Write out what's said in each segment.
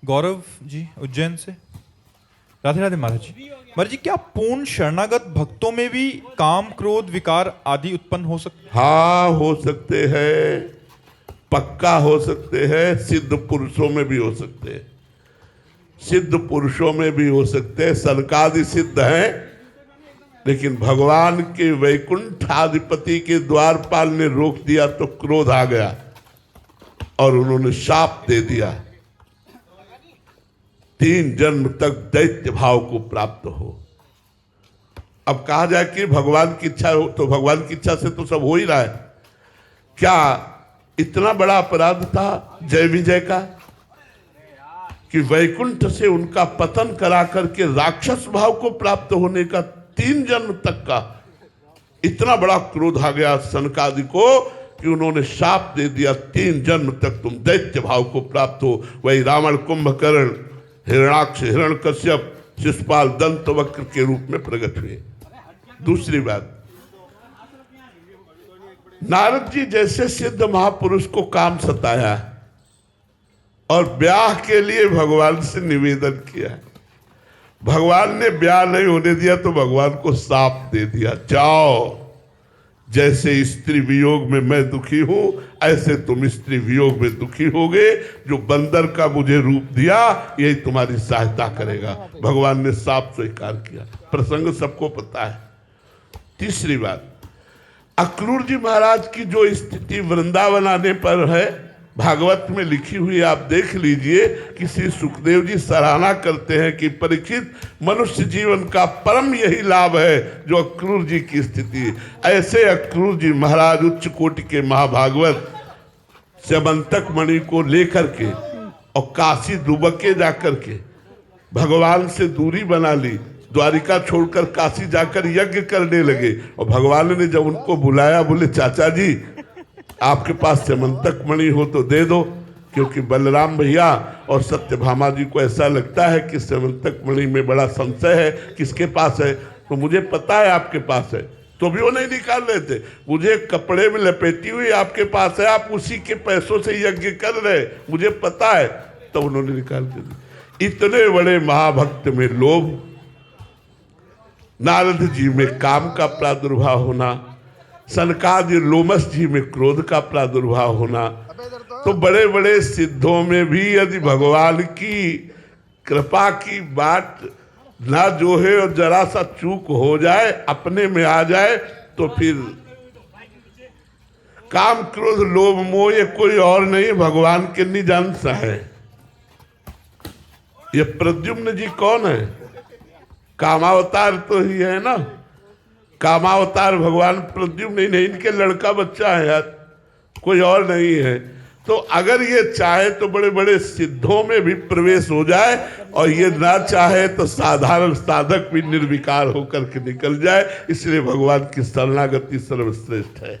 गौरव जी उज्जैन से। राधे राधे महाराज जी। महाराज जी, क्या पूर्ण शरणागत भक्तों में भी काम क्रोध विकार आदि उत्पन्न हो सकते? हाँ, हो सकते हैं, पक्का हो सकते हैं। सिद्ध पुरुषों में भी हो सकते हैं, सिद्ध पुरुषों में भी हो सकते हैं। सनकादि सिद्ध हैं, लेकिन भगवान के वैकुंठाधिपति के द्वारपाल ने रोक दिया तो क्रोध आ गया और उन्होंने शाप दे दिया, 3 जन्म तक दैत्य भाव को प्राप्त हो। अब कहा जाए कि भगवान की इच्छा हो, तो भगवान की इच्छा से तो सब हो ही रहा है। क्या इतना बड़ा अपराध था जय विजय का कि वैकुंठ से उनका पतन करा करके राक्षस भाव को प्राप्त होने का 3 जन्म तक का इतना बड़ा क्रोध आ गया सनकादि को कि उन्होंने शाप दे दिया, 3 जन्म तक तुम दैत्य भाव को प्राप्त हो। वही रावण, कुंभकर्ण, हिरणाक्ष, हिरण्यकश्यप, शिशुपाल, दंत वक्र के रूप में प्रकट हुए। दूसरी बात, नारद जी जैसे सिद्ध महापुरुष को काम सताया और ब्याह के लिए भगवान से निवेदन किया, भगवान ने ब्याह नहीं होने दिया तो भगवान को शाप दे दिया, जाओ, जैसे स्त्री वियोग में मैं दुखी हूं ऐसे तुम स्त्री वियोग में दुखी होगे। जो बंदर का मुझे रूप दिया यही तुम्हारी सहायता करेगा। भगवान ने शाप स्वीकार किया। प्रसंग सबको पता है। तीसरी बात, अक्रूर जी महाराज की जो स्थिति वृंदावन आने पर है, भागवत में लिखी हुई आप देख लीजिए कि श्री सुखदेव जी सराहना करते हैं कि परीक्षित, मनुष्य जीवन का परम यही लाभ है जो अक्रूर जी की स्थिति है। ऐसे अक्रूर जी महाराज उच्च कोटि के महाभागवत स्यमंतक मणि को लेकर के और काशी दुबके जाकर के भगवान से दूरी बना ली, द्वारिका छोड़कर काशी जाकर यज्ञ करने लगे। और भगवान ने जब उनको बुलाया, बोले चाचा जी आपके पास स्यमंतक मणि हो तो दे दो, क्योंकि बलराम भैया और सत्यभामा जी को ऐसा लगता है कि स्यमंतक मणि में बड़ा संशय है, किसके पास है। तो मुझे पता है आपके पास है, तो भी वो नहीं निकाल रहे थे। मुझे कपड़े में लपेटी हुई आपके पास है, आप उसी के पैसों से यज्ञ कर रहे, मुझे पता है। तो उन्होंने निकाल के दी। इतने बड़े महाभक्त में लोभ, नारद जी में काम का प्रादुर्भाव होना, सनकादि लोमस जी में क्रोध का प्रादुर्भाव होना, तो बड़े बड़े सिद्धों में भी यदि भगवान की कृपा की बात ना जो है और जरा सा चूक हो जाए, अपने में आ जाए, तो फिर काम क्रोध लोभ मोह ये कोई और नहीं, भगवान के निजांश है। ये प्रद्युम्न जी कौन है? कामावतार तो ही है ना, कामावतार भगवान प्रद्युम्न नहीं, इनके लड़का बच्चा है यार, कोई और नहीं है। तो अगर ये चाहे तो बड़े बड़े सिद्धों में भी प्रवेश हो जाए, और ये ना चाहे तो साधारण साधक भी निर्विकार होकर के निकल जाए। इसलिए भगवान की शरणागति सर्वश्रेष्ठ है।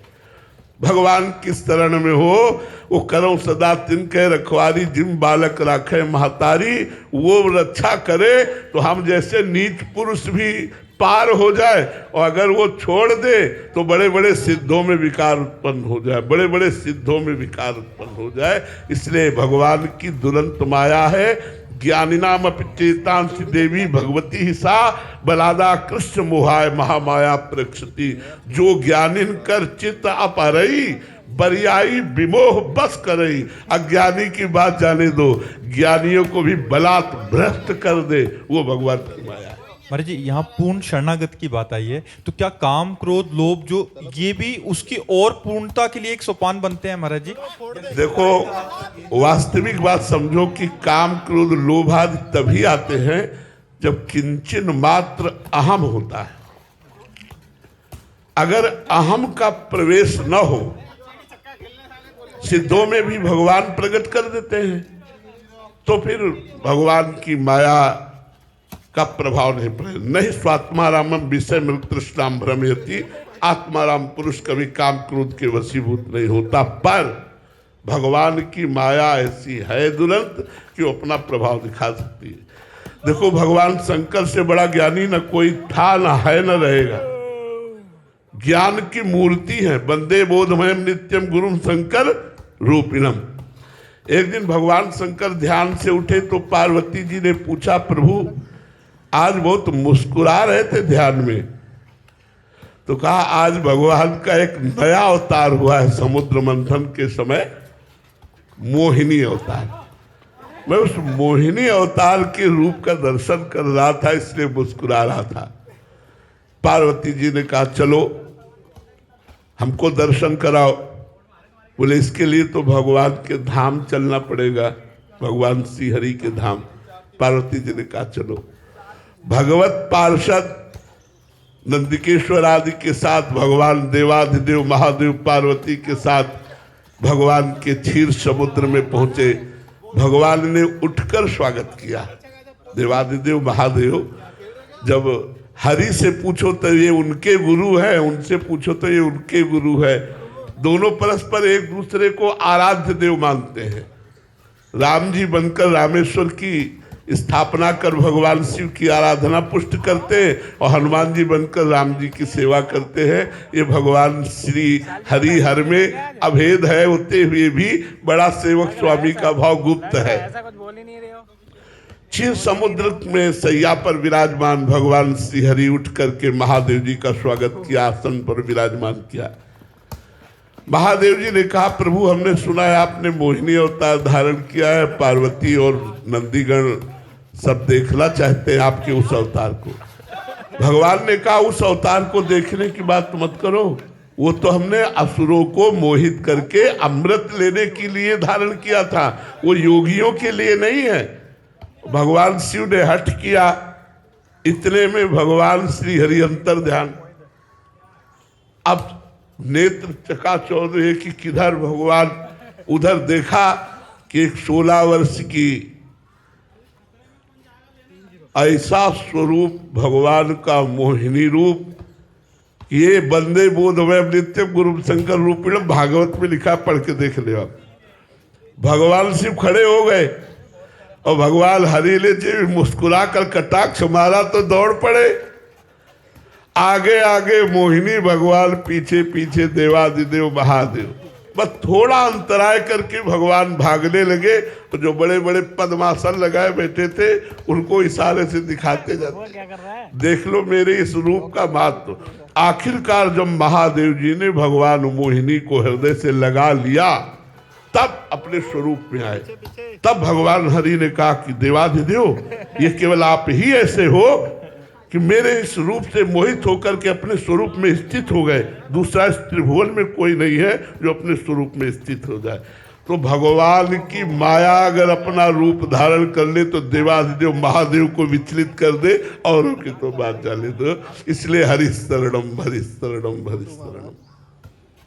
भगवान की शरण में हो, वो करो सदा तिनके रखवारी, जिम बालक राखे महतारी, वो रक्षा करे तो हम जैसे नीच पुरुष भी पार हो जाए, और अगर वो छोड़ दे तो बड़े बड़े सिद्धों में विकार उत्पन्न हो जाए, बड़े बड़े सिद्धों में विकार उत्पन्न हो जाए। इसलिए भगवान की दुरंत माया है। ज्ञानिनाम चेतांसी देवी भगवती ही सा, बलादा कृष्ण मोहाय महामाया प्रक्षति। जो ज्ञानिन कर चित्त अपहरई, बरियाई विमोह बस करई। अज्ञानी की बात जाने दो, ज्ञानियों को भी बलात् भ्रष्ट कर दे, वो भगवान की माया है। महाराज जी, यहाँ पूर्ण शरणागत की बात आई है, तो क्या काम क्रोध लोभ जो ये भी उसकी और पूर्णता के लिए एक सोपान बनते हैं महाराज जी? देखो, वास्तविक बात समझो कि काम क्रोध लोभ आदि तभी आते हैं जब किंचन मात्र अहम होता है। अगर अहम का प्रवेश न हो, सिद्धों में भी भगवान प्रकट कर देते हैं, तो फिर भगवान की माया का प्रभाव नहीं पड़ेगा। नहीं स्वात्मारामम विषय में तृष्णाम भ्रमयति, आत्माराम पुरुष कभी काम क्रोध के वशीभूत नहीं होता। पर भगवान की माया ऐसी है दुरंत कि वो अपना प्रभाव दिखा सकती है। देखो, भगवान शंकर से बड़ा ज्ञानी न कोई था, न है, न रहेगा। ज्ञान की मूर्ति है। वंदे बोधमयम नित्यम गुरुम शंकर रूपिणम। एक दिन भगवान शंकर ध्यान से उठे तो पार्वती जी ने पूछा, प्रभु आज बहुत मुस्कुरा रहे थे ध्यान में। तो कहा आज भगवान का एक नया अवतार हुआ है समुद्र मंथन के समय, मोहिनी अवतार। मैं उस मोहिनी अवतार के रूप का दर्शन कर रहा था, इसलिए मुस्कुरा रहा था। पार्वती जी ने कहा चलो हमको दर्शन कराओ। बोले इसके लिए तो भगवान के धाम चलना पड़ेगा, भगवान श्री हरि के धाम। पार्वती जी ने कहा चलो। भगवत पार्षद नंदिकेश्वर आदि के साथ भगवान देवाधिदेव महादेव पार्वती के साथ भगवान के क्षीर समुद्र में पहुंचे। भगवान ने उठकर स्वागत किया। देवाधिदेव महादेव जब हरि से पूछो तो ये उनके गुरु है, उनसे पूछो तो ये उनके गुरु है। दोनों परस्पर एक दूसरे को आराध्य देव मानते हैं। राम जी बनकर रामेश्वर की स्थापना कर भगवान शिव की आराधना पुष्ट करते हैं और हनुमान जी बनकर राम जी की सेवा करते हैं। ये भगवान श्री हरि हर में अभेद है, होते हुए भी बड़ा सेवक स्वामी का भाव गुप्त है। क्षीर समुद्र में सैया पर विराजमान भगवान श्री हरि उठ करके महादेव जी का स्वागत किया, आसन पर विराजमान किया। महादेव जी ने कहा प्रभु हमने सुना है आपने मोहिनी अवतार धारण किया है, पार्वती और नंदीगण सब देखना चाहते हैं आपके उस अवतार को। भगवान ने कहा उस अवतार को देखने की बात मत करो, वो तो हमने असुरों को मोहित करके अमृत लेने के लिए धारण किया था, वो योगियों के लिए नहीं है। भगवान शिव ने हठ किया, इतने में भगवान श्री हरि अंतर ध्यान। अब नेत्र चकाचौंध रहे कि किधर भगवान, उधर देखा कि एक 16 वर्ष की ऐसा स्वरूप भगवान का मोहिनी रूप, ये बंदे बोधमय नित्यम गुरु शंकर रूपिणम भागवत में लिखा, पढ़ के देख ले आप। भगवान शिव खड़े हो गए और भगवान हरिले जी मुस्कुरा कर कटाक्ष मारा तो दौड़ पड़े। आगे आगे मोहिनी भगवान, पीछे पीछे देवाधिदेव महादेव। बस थोड़ा अंतराय करके भगवान भागने लगे तो जो बड़े बड़े पद्मासन लगाए बैठे थे उनको इशारे से दिखाते जाते, देख लो मेरे इस रूप का महत्व। आखिरकार जब महादेव जी ने भगवान मोहिनी को हृदय से लगा लिया तब अपने स्वरूप में आए। तब भगवान हरि ने कहा कि देवाधिदेव ये केवल आप ही ऐसे हो कि मेरे इस रूप से मोहित होकर के अपने स्वरूप में स्थित हो गए। दूसरा इस त्रिभुवन में कोई नहीं है जो अपने स्वरूप में स्थित हो जाए। तो भगवान की माया अगर अपना रूप धारण कर ले तो देवाधिदेव महादेव को विचलित कर दे, औरों की तो बात जाने दो। इसलिए हरि शरणम हरि शरणम हरि शरणम।